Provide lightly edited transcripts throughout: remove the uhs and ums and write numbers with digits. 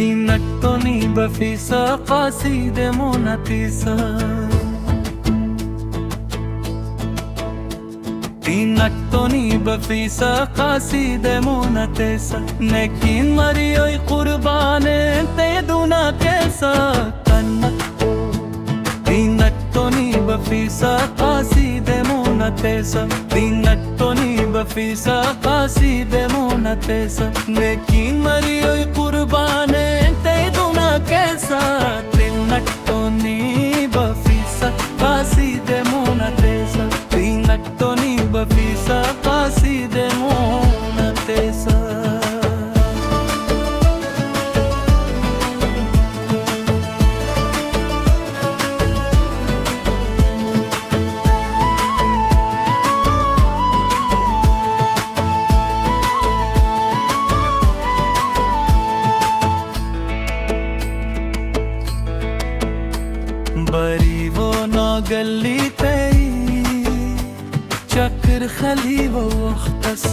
Tinattoni bafisa qaside monatisa Tinattoni bafisa qaside monatesa Nekin mariyoi qurbane te duna kesa Tinattoni bafisa qaside monatesa Tinattoni bafisa qaside monatesa Nekin mariyoi qurbane te duna kesa Tinattoni bafisa qaside monatesa Tinattoni bafisa qaside monatesa बरी वो ना गली तेरी चक्र खली वो वख्तस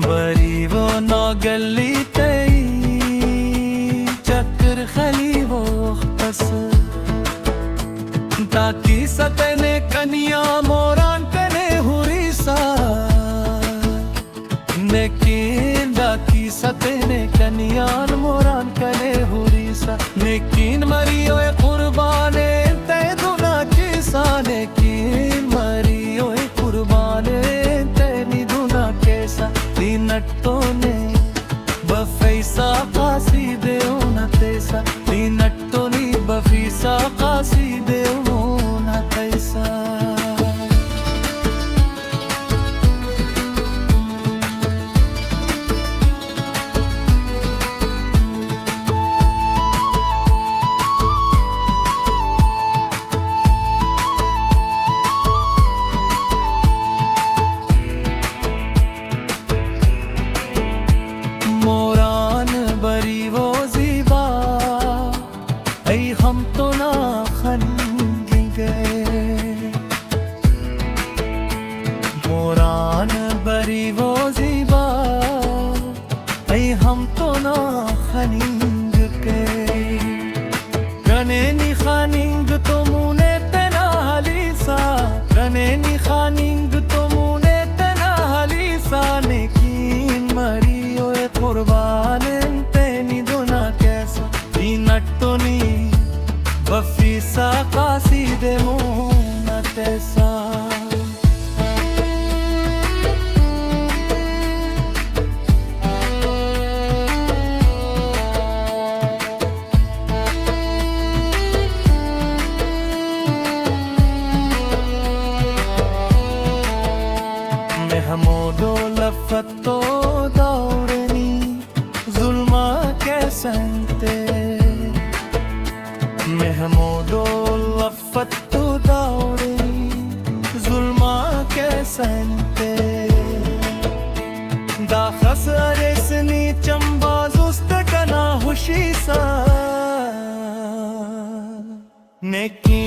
बरी वो ना गली तेरी चक्र खली वो वख्तस ताकि सतने कनिया मोरान कने हुरी सा नेकिन दाकी सतने कनियान मोरान कने हुरीसा नेकिन मरियो कुर्बाने ते दुना किसा नेकिन मरियो कुर्बाने ते निदुना कैसा तीनट्टोने बफैसा कासिदे उना तैसा तीनट्टोनी बफैसा कासिदे उना तैसा मोरान बरी वो ज़ीबा ऐ हम तो ना खनी गए मोरान बरी वो ज़ीबा ऐ हम तो ना खनिंग गए कने नी खनिंग तो मुने तना हलीसा कने नी खनिंग तो मुने तना हलीसा नेकिन मरी कुर्बान ते निदुना कैसा तीनट्टोनी बफीसा कासिदे मोनतेसा महमूदो लफतो दौड़नी जुल्मा कैसनते महमूदो लफतो दौड़नी जुल्मा कैसनते दाखस अरेसनी चंबाज उस्तकना हुशीसा नेकी